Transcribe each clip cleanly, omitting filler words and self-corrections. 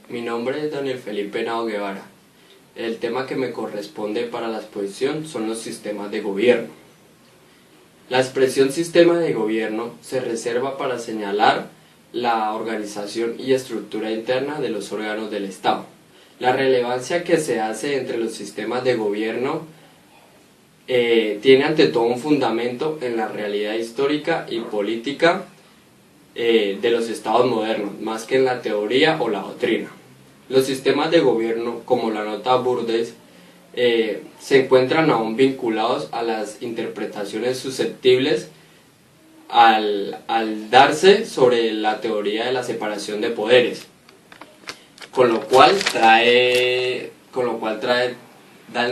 Mi nombre es Daniel Felipe Henao Guevara. El tema que me corresponde para la exposición son los sistemas de gobierno. La expresión sistema de gobierno se reserva para señalar la organización y estructura interna de los órganos del Estado. La relevancia que se hace entre los sistemas de gobierno tiene ante todo un fundamento en la realidad histórica y política de los estados modernos, más que en la teoría o la doctrina. Los sistemas de gobierno, como la nota Burdes, se encuentran aún vinculados a las interpretaciones susceptibles al darse sobre la teoría de la separación de poderes, con lo cual da el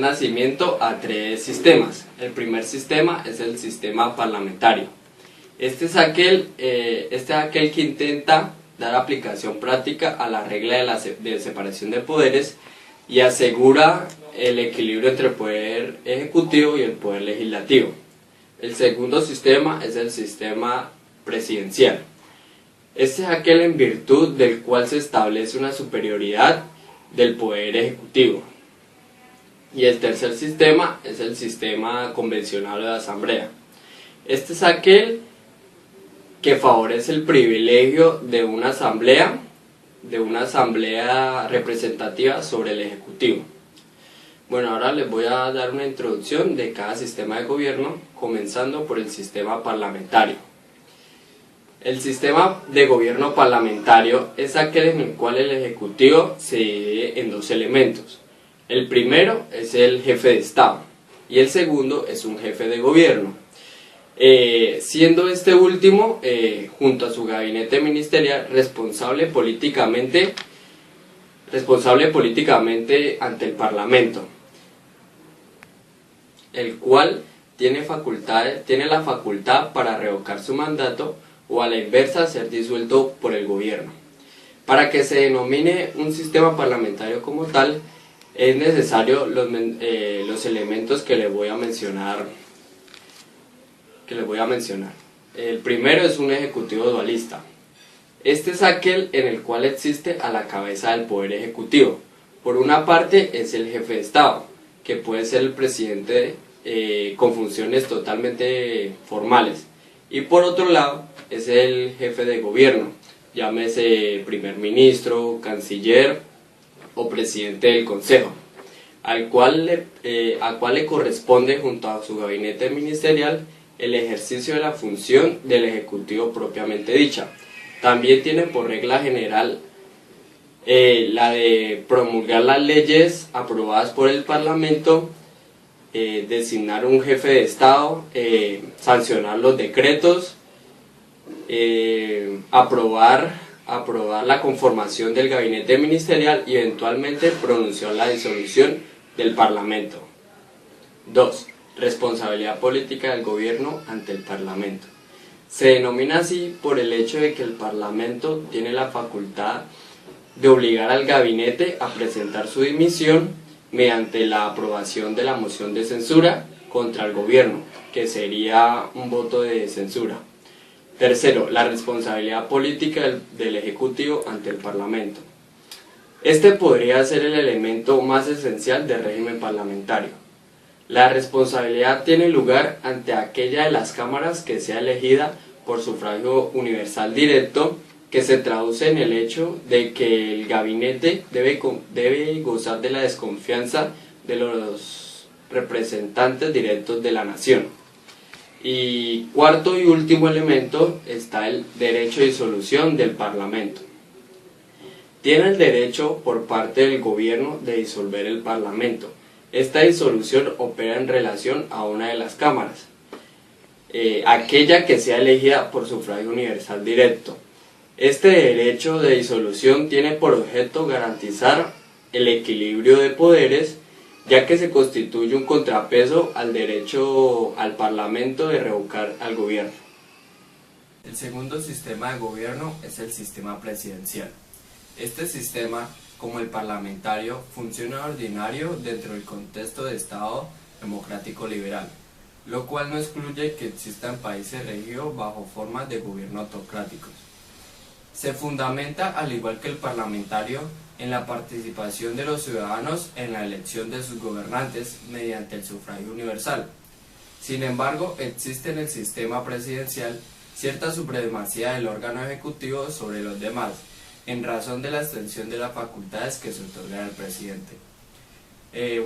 nacimiento a tres sistemas. El primer sistema es el sistema parlamentario. Este es aquel que intenta dar aplicación práctica a la regla de separación de poderes y asegura el equilibrio entre el poder ejecutivo y el poder legislativo. El segundo sistema es el sistema presidencial. Este es aquel en virtud del cual se establece una superioridad del poder ejecutivo. Y el tercer sistema es el sistema convencional de asamblea. Este es aquel que favorece el privilegio de una asamblea representativa sobre el ejecutivo. Bueno, ahora les voy a dar una introducción de cada sistema de gobierno, comenzando por el sistema parlamentario. El sistema de gobierno parlamentario es aquel en el cual el ejecutivo se divide en dos elementos. El primero es el jefe de Estado y el segundo es un jefe de gobierno. Siendo este último, junto a su gabinete ministerial, responsable políticamente ante el Parlamento, el cual tiene la facultad para revocar su mandato o a la inversa ser disuelto por el gobierno. Para que se denomine un sistema parlamentario como tal, es necesario los elementos que les voy a mencionar. El primero es un ejecutivo dualista. Este es aquel en el cual existe a la cabeza del poder ejecutivo. Por una parte es el jefe de Estado, que puede ser el presidente con funciones totalmente formales. Y por otro lado es el jefe de gobierno, llámese primer ministro, canciller o presidente del consejo, al cual le corresponde junto a su gabinete ministerial el ejercicio de la función del ejecutivo propiamente dicha. También tiene por regla general la de promulgar las leyes aprobadas por el Parlamento, designar un jefe de Estado, sancionar los decretos, aprobar la conformación del gabinete ministerial y eventualmente pronunciar la disolución del Parlamento. 2. Responsabilidad política del gobierno ante el Parlamento. Se denomina así por el hecho de que el Parlamento tiene la facultad de obligar al gabinete a presentar su dimisión mediante la aprobación de la moción de censura contra el gobierno, que sería un voto de censura. Tercero, la responsabilidad política del Ejecutivo ante el Parlamento. Este podría ser el elemento más esencial del régimen parlamentario. La responsabilidad tiene lugar ante aquella de las cámaras que sea elegida por sufragio universal directo, que se traduce en el hecho de que el gabinete debe gozar de la desconfianza de los representantes directos de la nación. Y cuarto y último elemento está el derecho de disolución del Parlamento. Tiene el derecho por parte del gobierno de disolver el Parlamento. Esta disolución opera en relación a una de las cámaras, aquella que sea elegida por sufragio universal directo. Este derecho de disolución tiene por objeto garantizar el equilibrio de poderes, ya que se constituye un contrapeso al derecho al Parlamento de revocar al gobierno. El segundo sistema de gobierno es el sistema presidencial. Este sistema, como el parlamentario, funciona ordinario dentro del contexto de Estado democrático liberal, lo cual no excluye que existan países regidos bajo formas de gobierno autocráticos. Se fundamenta, al igual que el parlamentario, en la participación de los ciudadanos en la elección de sus gobernantes mediante el sufragio universal. Sin embargo, existe en el sistema presidencial cierta supremacía del órgano ejecutivo sobre los demás, en razón de la extensión de las facultades que se otorgan al presidente.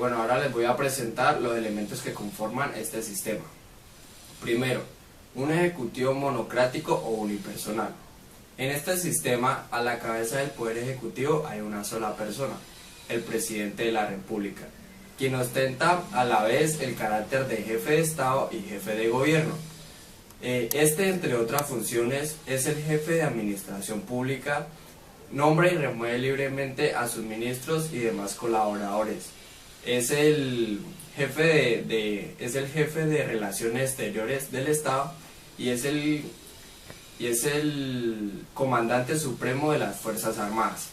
Bueno, ahora les voy a presentar los elementos que conforman este sistema. Primero, un ejecutivo monocrático o unipersonal. En este sistema, a la cabeza del poder ejecutivo hay una sola persona, el presidente de la República, quien ostenta a la vez el carácter de jefe de Estado y jefe de gobierno. Este, entre otras funciones, es el jefe de administración pública, nombra y remueve libremente a sus ministros y demás colaboradores. Es el jefe de Relaciones Exteriores del Estado y es el comandante supremo de las Fuerzas Armadas.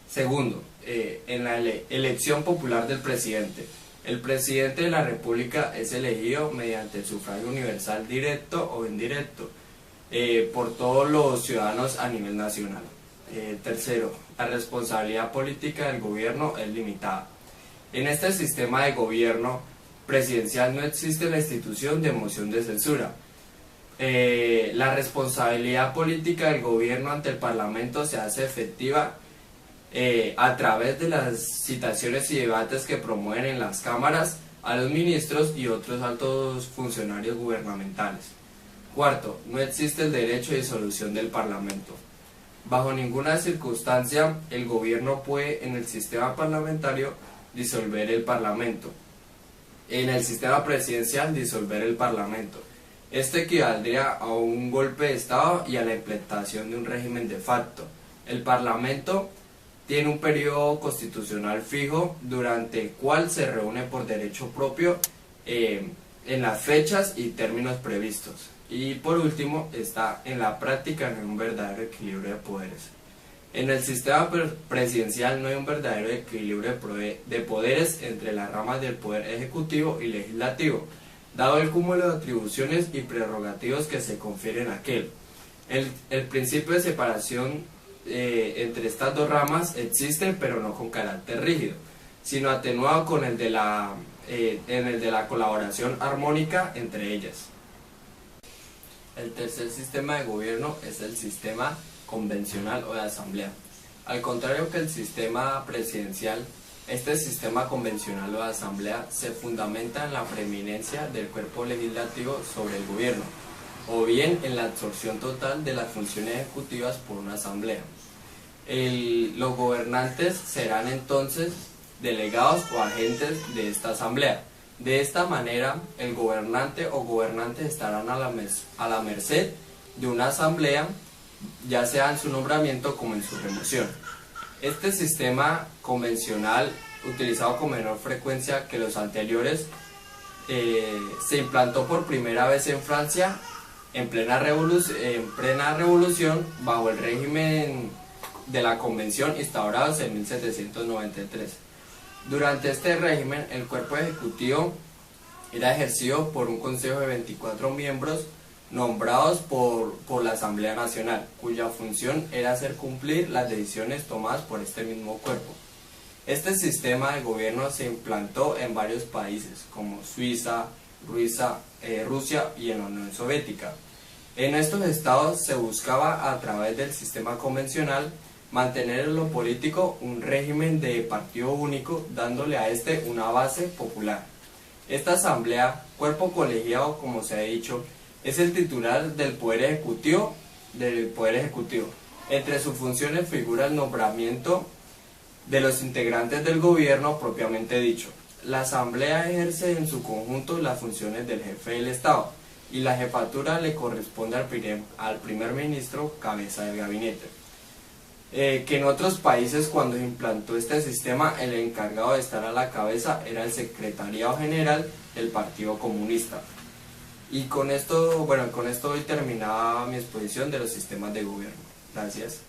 Segundo, en la elección popular del presidente. El presidente de la República es elegido mediante el sufragio universal directo o indirecto por todos los ciudadanos a nivel nacional. Tercero, la responsabilidad política del gobierno es limitada. En este sistema de gobierno presidencial no existe la institución de moción de censura. La responsabilidad política del gobierno ante el Parlamento se hace efectiva a través de las citaciones y debates que promueven en las cámaras a los ministros y otros altos funcionarios gubernamentales. Cuarto, no existe el derecho de disolución del Parlamento. Bajo ninguna circunstancia el gobierno puede en el sistema parlamentario disolver el Parlamento. En el sistema presidencial disolver el Parlamento. Esto equivaldría a un golpe de Estado y a la implementación de un régimen de facto. El Parlamento tiene un periodo constitucional fijo durante el cual se reúne por derecho propio en las fechas y términos previstos. Y por último, está en la práctica en un verdadero equilibrio de poderes. En el sistema presidencial no hay un verdadero equilibrio de poderes entre las ramas del poder ejecutivo y legislativo, dado el cúmulo de atribuciones y prerrogativos que se confieren a aquel. El principio de separación entre estas dos ramas existe, pero no con carácter rígido, sino atenuado con el de la colaboración armónica entre ellas. El tercer sistema de gobierno es el sistema convencional o de asamblea. Al contrario que el sistema presidencial, este sistema convencional o de asamblea se fundamenta en la preeminencia del cuerpo legislativo sobre el gobierno, o bien en la absorción total de las funciones ejecutivas por una asamblea. Los gobernantes serán entonces delegados o agentes de esta asamblea. De esta manera, el gobernante o gobernantes estarán a la merced de una asamblea, ya sea en su nombramiento como en su remoción. Este sistema convencional, utilizado con menor frecuencia que los anteriores, se implantó por primera vez en Francia en plena revolución bajo el régimen de la Convención instaurados en 1793. Durante este régimen, el cuerpo ejecutivo era ejercido por un consejo de 24 miembros nombrados por la Asamblea Nacional, cuya función era hacer cumplir las decisiones tomadas por este mismo cuerpo. Este sistema de gobierno se implantó en varios países como Suiza, Rusia y en la Unión Soviética. En estos estados se buscaba, a través del sistema convencional, mantener en lo político un régimen de partido único, dándole a este una base popular. Esta asamblea, cuerpo colegiado como se ha dicho, es el titular del Poder Ejecutivo. Entre sus funciones figura el nombramiento de los integrantes del gobierno propiamente dicho. La asamblea ejerce en su conjunto las funciones del jefe del Estado y la jefatura le corresponde al primer ministro, cabeza del gabinete. Que en otros países, cuando se implantó este sistema, el encargado de estar a la cabeza era el secretariado general del Partido Comunista. Y con esto doy terminada mi exposición de los sistemas de gobierno. Gracias.